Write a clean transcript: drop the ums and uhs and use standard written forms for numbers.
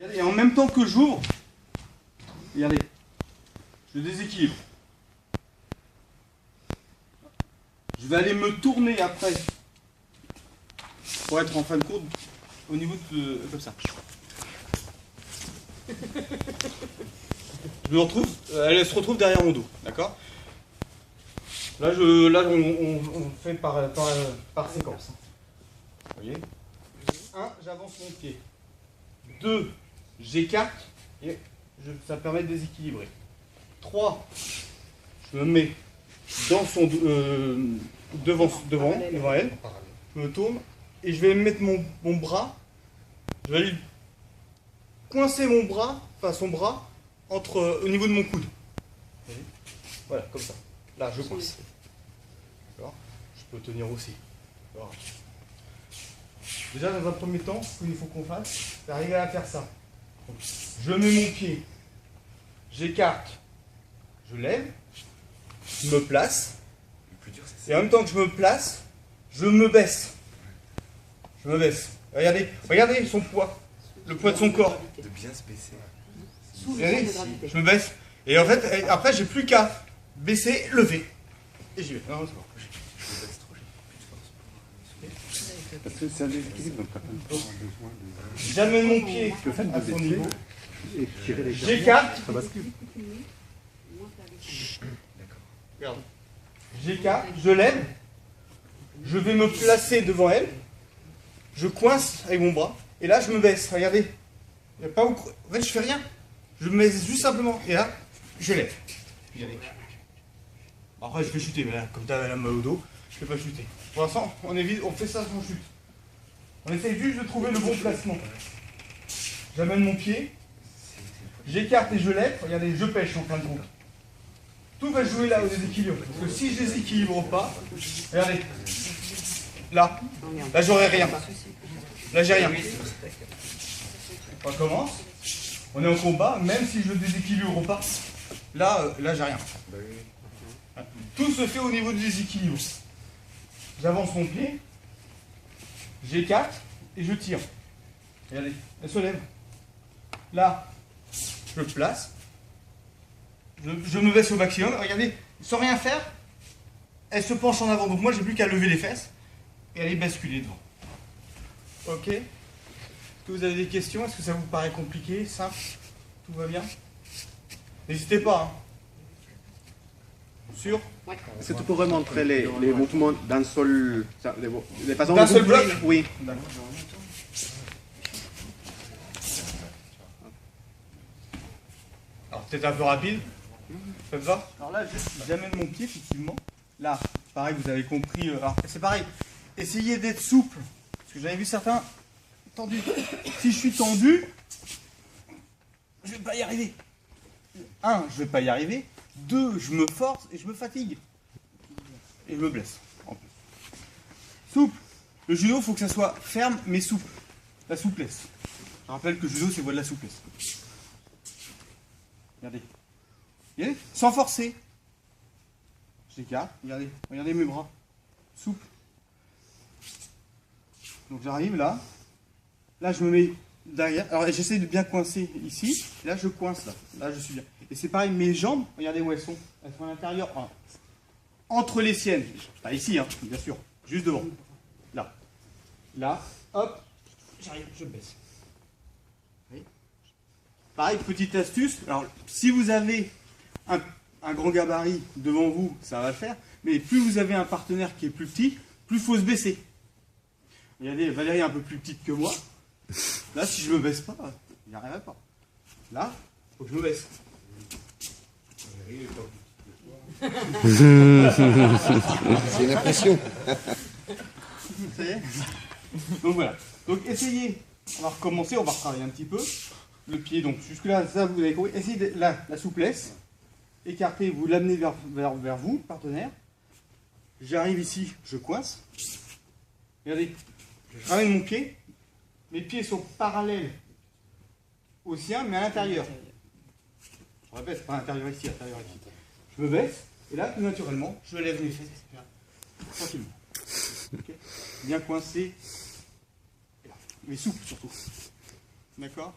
Et en même temps que j'ouvre, regardez, je déséquilibre. Je vais aller me tourner après pour être en fin de courbe au niveau de comme ça. Je me retrouve, elle se retrouve derrière mon dos, d'accord? Là, on fait par séquence. Vous voyez? 1, j'avance mon pied. 2, j'écarte et ça me permet de déséquilibrer. 3, je me mets dans son devant elle, je me tourne et je vais mettre mon bras, je vais aller coincer mon bras, enfin son bras, au niveau de mon coude. Voilà, comme ça. Là, je coince. D'accord ? Je peux tenir aussi. D'accord ? Déjà, dans un premier temps, ce qu'il faut qu'on fasse, c'est arriver à faire ça. Donc, je mets mon pied, j'écarte, je lève, je me place, et en même temps que je me place, je me baisse. Je me baisse. Regardez son poids, le poids de son corps. De bien se baisser. Regardez, je me baisse. Et en fait, après, j'ai plus qu'à baisser, lever. Et j'y vais. Non, c'est bon. Parce que c'est un déséquilibre, donc t'as pas besoin de... J'amène mon pied à son niveau. J'écarte. Ça bascule. Regarde. J'écarte, je lève. Je vais me placer devant elle. Je coince avec mon bras. Et là, je me baisse. Regardez. Il y a pas où... En fait, je fais rien. Je me baisse juste simplement. Et là, je lève. Regardez. Après, je vais chuter. Mais là, comme tu as la main au dos, je ne vais pas chuter. Pour l'instant, on fait ça sans chute. On essaye juste de trouver le bon placement. J'amène mon pied. J'écarte et je lève. Regardez, je pêche en fin de compte. Tout va jouer là au déséquilibre. Parce que si je déséquilibre pas, regardez. Là j'aurai rien. Là j'ai rien. On commence. On est en combat, même si je déséquilibre pas. Là j'ai rien. Tout se fait au niveau du déséquilibre. J'avance mon pied, j'écarte et je tire. Regardez, elle se lève. Là, je place. Je me baisse au maximum. Regardez, sans rien faire, elle se penche en avant. Donc moi, j'ai plus qu'à lever les fesses et aller basculer devant. Ok? Est-ce que vous avez des questions? Est-ce que ça vous paraît compliqué, simple? Tout va bien? N'hésitez pas. Hein. Sûr? Est-ce que tu pourrais montrer les mouvements d'un seul... Les façons d'un de seul bouger? bloc? Oui. Alors peut-être un peu rapide. Ça te va? Alors là, j'amène mon pied, effectivement. Là, pareil, vous avez compris. Alors c'est pareil. Essayez d'être souple. Parce que j'avais vu certains tendus. Si je suis tendu, je ne vais pas y arriver. 1, je ne vais pas y arriver. 2, je me force et je me fatigue. Et je me blesse. En plus. Souple. Le judo, il faut que ça soit ferme mais souple. La souplesse. Je rappelle que le judo, c'est voie de la souplesse. Regardez. Regardez, sans forcer. J'écarte. Regardez mes bras. Souple. Donc j'arrive là. Là, je me mets derrière. Alors j'essaie de bien coincer ici. Là, je coince là. Là, je suis bien. Et c'est pareil, mes jambes, regardez où elles sont. Elles sont à l'intérieur. Entre les siennes. Pas ici, hein, bien sûr. Juste devant. Là. Là. Hop. J'arrive, je me baisse. Oui. Pareil, petite astuce. Alors, si vous avez un grand gabarit devant vous, ça va le faire. Mais plus vous avez un partenaire qui est plus petit, plus il faut se baisser. Regardez, Valérie est un peu plus petite que moi. Là, si je me baisse pas, il n'y arriverait pas. Là, il faut que je me baisse. C'est une impression. Ça y est. Donc voilà. Donc essayez. On va recommencer, on va retravailler un petit peu. Le pied, donc jusque-là, ça vous avez compris. Essayez la souplesse. Écartez, vous l'amenez vers vous, partenaire. J'arrive ici, je coince. Regardez, je ramène mon pied. Mes pieds sont parallèles aux siens, mais à l'intérieur. Je répète, pas à l'intérieur ici, à l'intérieur ici. Je me baisse, et là, tout naturellement, je lève mes fesses. Tranquillement. Okay. Bien coincé. Mais souple surtout. D'accord?